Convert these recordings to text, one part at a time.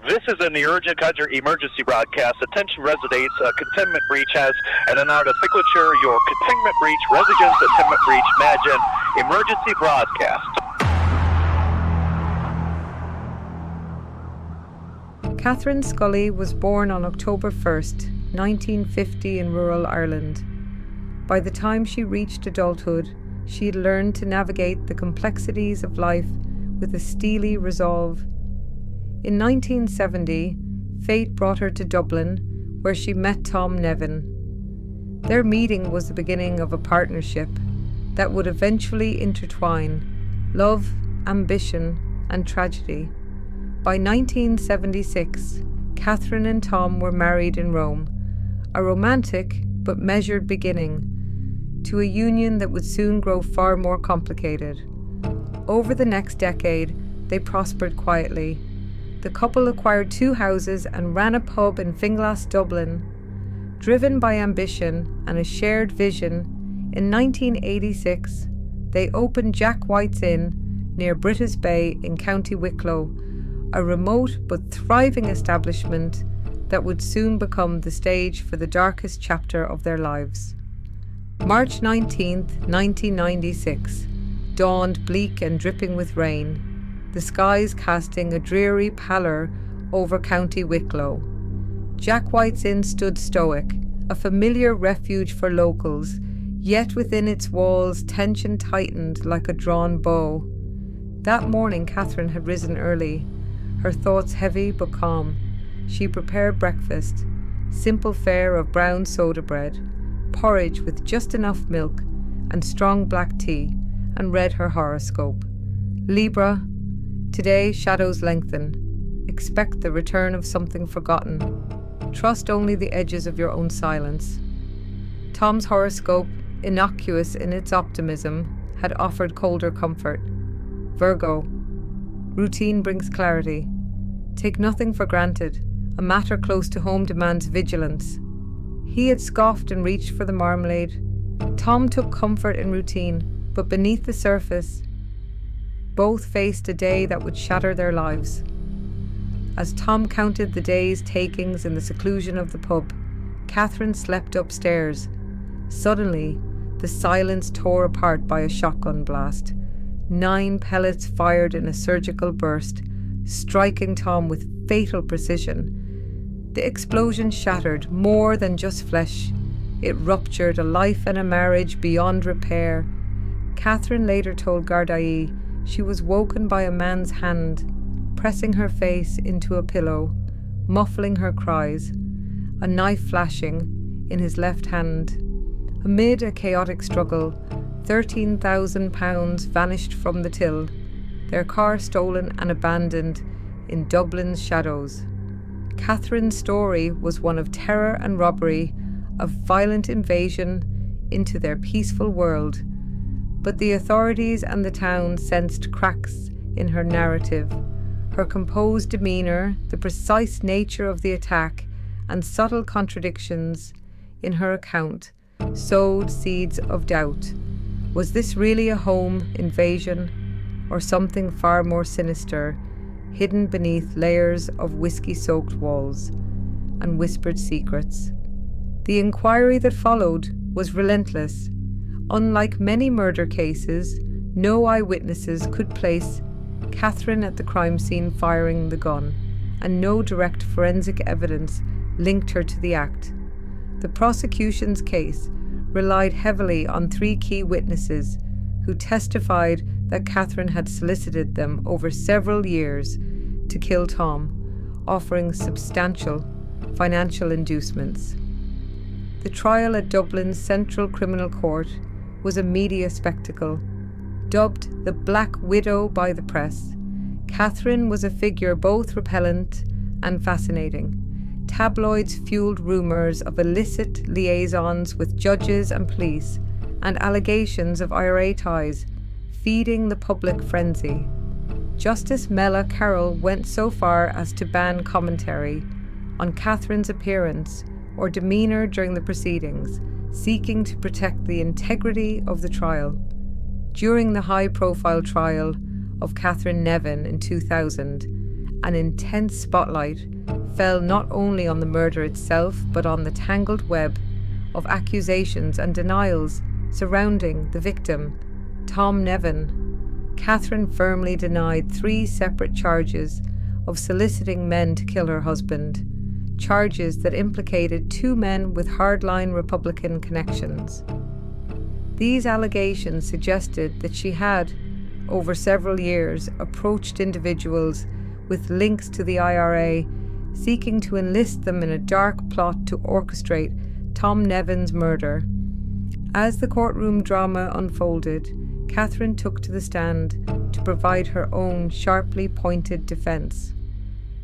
This is an urgent Kaiser emergency broadcast. Attention residents, containment breach has an signature. Your containment breach, residents, containment breach, imagine emergency broadcast. Catherine Scully was born on October 1st, 1950 in rural Ireland. By the time she reached adulthood, she had learned to navigate the complexities of life with a steely resolve. In 1970, fate brought her to Dublin, where she met Tom Nevin. Their meeting was the beginning of a partnership that would eventually intertwine love, ambition, and tragedy. By 1976, Catherine and Tom were married in Rome, a romantic but measured beginning to a union that would soon grow far more complicated. Over the next decade, they prospered quietly. The couple acquired 2 houses and ran a pub in Finglas, Dublin. Driven by ambition and a shared vision, in 1986, they opened Jack White's Inn near Britas Bay in County Wicklow, a remote but thriving establishment that would soon become the stage for the darkest chapter of their lives. March 19th, 1996, dawned bleak and dripping with rain, the skies casting a dreary pallor over County Wicklow. Jack White's Inn stood stoic, a familiar refuge for locals, yet within its walls tension tightened like a drawn bow. That morning Catherine had risen early, her thoughts heavy but calm. She prepared breakfast, simple fare of brown soda bread, porridge with just enough milk, and strong black tea, and read her horoscope. Libra, today shadows lengthen. Expect the return of something forgotten. Trust only the edges of your own silence. Tom's horoscope, innocuous in its optimism, had offered colder comfort. Virgo, routine brings clarity. Take nothing for granted. A matter close to home demands vigilance. He had scoffed and reached for the marmalade. Tom took comfort in routine, but beneath the surface, both faced a day that would shatter their lives. As Tom counted the day's takings in the seclusion of the pub, Catherine slept upstairs. Suddenly, the silence tore apart by a shotgun blast. 9 pellets fired in a surgical burst, striking Tom with fatal precision. The explosion shattered more than just flesh. It ruptured a life and a marriage beyond repair. Catherine later told Gardaí she was woken by a man's hand, pressing her face into a pillow, muffling her cries, a knife flashing in his left hand. Amid a chaotic struggle, £13,000 vanished from the till, their car stolen and abandoned in Dublin's shadows. Catherine's story was one of terror and robbery, of violent invasion into their peaceful world. But the authorities and the town sensed cracks in her narrative. Her composed demeanour, the precise nature of the attack, and subtle contradictions in her account sowed seeds of doubt. Was this really a home invasion, or something far more sinister, hidden beneath layers of whiskey-soaked walls and whispered secrets? The inquiry that followed was relentless. Unlike many murder cases, no eyewitnesses could place Catherine at the crime scene firing the gun, and no direct forensic evidence linked her to the act. The prosecution's case relied heavily on 3 key witnesses who testified that Catherine had solicited them over several years to kill Tom, offering substantial financial inducements. The trial at Dublin's Central Criminal Court was a media spectacle. Dubbed the Black Widow by the press, Catherine was a figure both repellent and fascinating. Tabloids fueled rumours of illicit liaisons with judges and police, and allegations of IRA ties, feeding the public frenzy. Justice Mella Carroll went so far as to ban commentary on Catherine's appearance or demeanour during the proceedings, seeking to protect the integrity of the trial. During the high-profile trial of Catherine Nevin in 2000, an intense spotlight fell not only on the murder itself, but on the tangled web of accusations and denials surrounding the victim, Tom Nevin. Catherine firmly denied 3 separate charges of soliciting men to kill her husband, charges that implicated 2 men with hardline Republican connections. These allegations suggested that she had, over several years, approached individuals with links to the IRA, seeking to enlist them in a dark plot to orchestrate Tom Nevin's murder. As the courtroom drama unfolded, Catherine took to the stand to provide her own sharply pointed defense.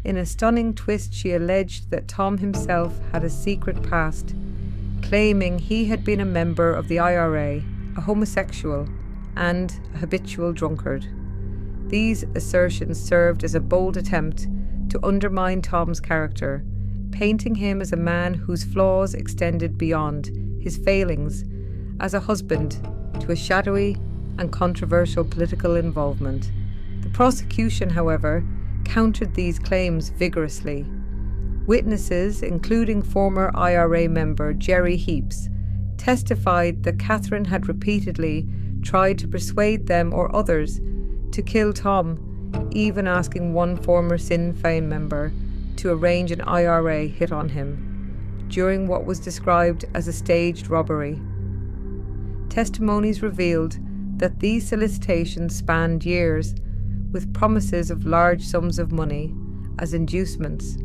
In a stunning twist, she alleged that Tom himself had a secret past, claiming he had been a member of the IRA, a homosexual, and a habitual drunkard. These assertions served as a bold attempt to undermine Tom's character, painting him as a man whose flaws extended beyond his failings as a husband to a shadowy and controversial political involvement. The prosecution, however, countered these claims vigorously. Witnesses, including former IRA member Jerry Heaps, testified that Catherine had repeatedly tried to persuade them or others to kill Tom, even asking one former Sinn Féin member to arrange an IRA hit on him, during what was described as a staged robbery. Testimonies revealed that these solicitations spanned years, with promises of large sums of money as inducements,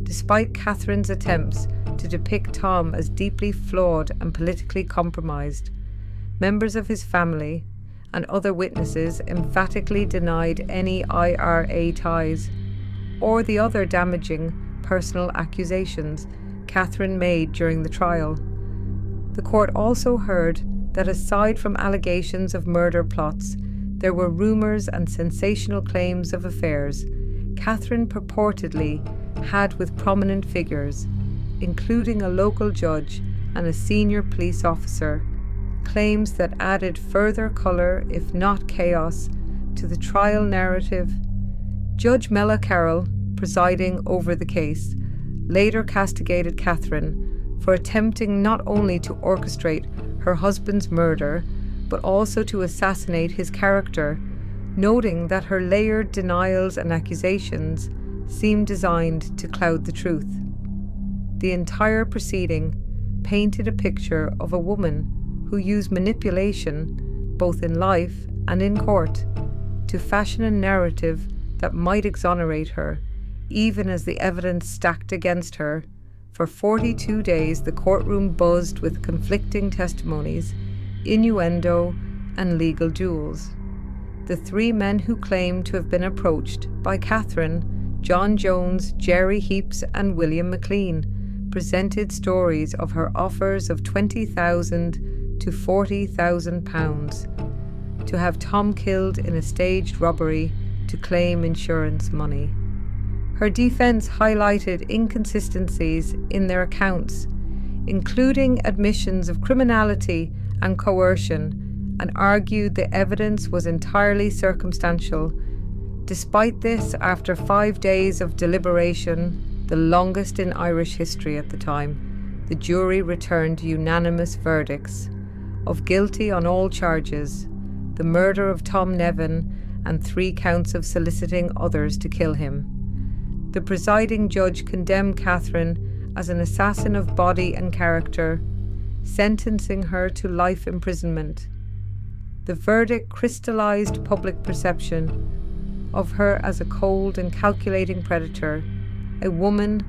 despite Catherine's attempts to depict Tom as deeply flawed and politically compromised. Members of his family and other witnesses emphatically denied any IRA ties or the other damaging personal accusations Catherine made during the trial. The court also heard that aside from allegations of murder plots, there were rumours and sensational claims of affairs Catherine purportedly had with prominent figures, including a local judge and a senior police officer, claims that added further colour, if not chaos, to the trial narrative. Judge Mella Carroll, presiding over the case, later castigated Catherine for attempting not only to orchestrate her husband's murder, but also to assassinate his character, noting that her layered denials and accusations seemed designed to cloud the truth. The entire proceeding painted a picture of a woman who used manipulation, both in life and in court, to fashion a narrative that might exonerate her, even as the evidence stacked against her. For 42 days, the courtroom buzzed with conflicting testimonies, innuendo, and legal duels. The 3 men who claimed to have been approached by Catherine, John Jones, Jerry Heaps, and William McLean, presented stories of her offers of £20,000 to £40,000 to have Tom killed in a staged robbery to claim insurance money. Her defense highlighted inconsistencies in their accounts, including admissions of criminality and coercion, and argued the evidence was entirely circumstantial. Despite this, after 5 days of deliberation, the longest in Irish history at the time, the jury returned unanimous verdicts of guilty on all charges, the murder of Tom Nevin and 3 counts of soliciting others to kill him. The presiding judge condemned Catherine as an assassin of body and character, sentencing her to life imprisonment. The verdict crystallized public perception of her as a cold and calculating predator, a woman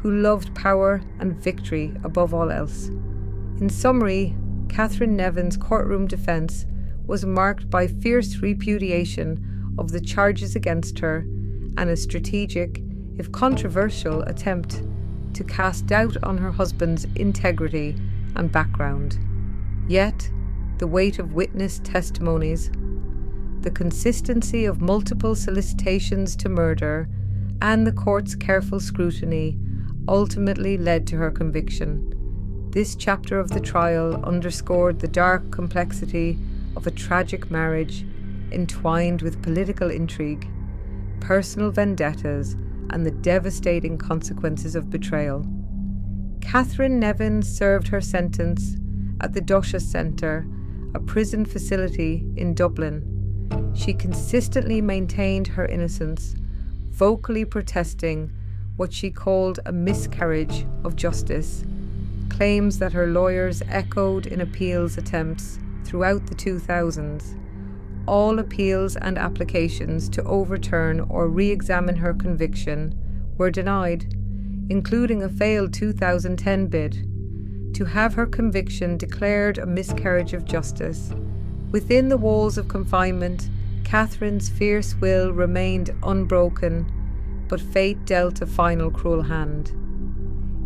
who loved power and victory above all else. In summary, Catherine Nevin's courtroom defence was marked by fierce repudiation of the charges against her and a strategic, if controversial, attempt to cast doubt on her husband's integrity and background. Yet, the weight of witness testimonies, the consistency of multiple solicitations to murder, and the court's careful scrutiny ultimately led to her conviction. This chapter of the trial underscored the dark complexity of a tragic marriage entwined with political intrigue, personal vendettas, and the devastating consequences of betrayal. Catherine Nevin served her sentence at the Duchess Centre, a prison facility in Dublin. She consistently maintained her innocence, vocally protesting what she called a miscarriage of justice, claims that her lawyers echoed in appeals attempts throughout the 2000s. All appeals and applications to overturn or re-examine her conviction were denied, including a failed 2010 bid to have her conviction declared a miscarriage of justice. Within the walls of confinement, Catherine's fierce will remained unbroken, but fate dealt a final cruel hand.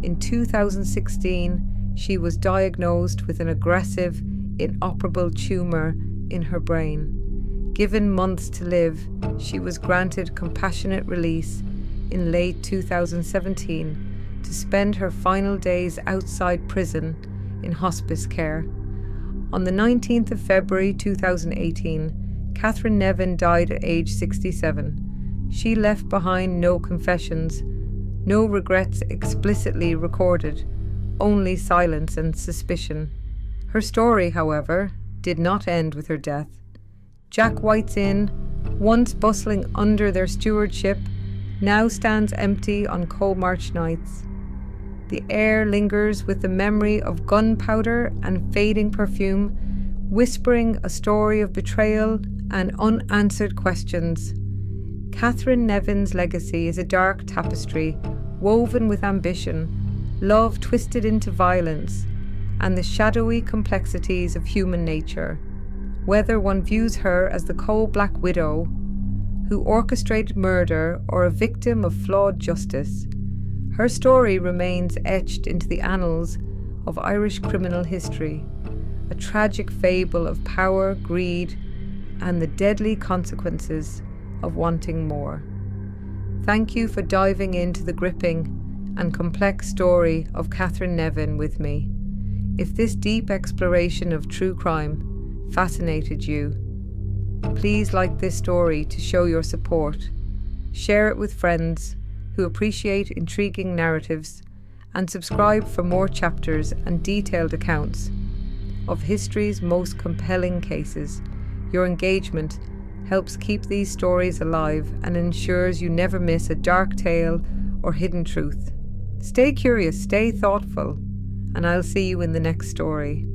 In 2016, she was diagnosed with an aggressive, inoperable tumour in her brain. Given months to live, she was granted compassionate release in late 2017 to spend her final days outside prison in hospice care. On the 19th of February 2018, Catherine Nevin died at age 67. She left behind no confessions, no regrets explicitly recorded, only silence and suspicion. Her story, however, did not end with her death. Jack White's Inn, once bustling under their stewardship, now stands empty on cold March nights. The air lingers with the memory of gunpowder and fading perfume, whispering a story of betrayal and unanswered questions. Catherine Nevin's legacy is a dark tapestry woven with ambition, love twisted into violence, and the shadowy complexities of human nature. Whether one views her as the cold black widow who orchestrated murder or a victim of flawed justice, her story remains etched into the annals of Irish criminal history, a tragic fable of power, greed, and the deadly consequences of wanting more. Thank you for diving into the gripping and complex story of Catherine Nevin with me. If this deep exploration of true crime fascinated you, please like this story to show your support. Share it with friends who appreciate intriguing narratives, and subscribe for more chapters and detailed accounts of history's most compelling cases. Your engagement helps keep these stories alive and ensures you never miss a dark tale or hidden truth. Stay curious, stay thoughtful, and I'll see you in the next story.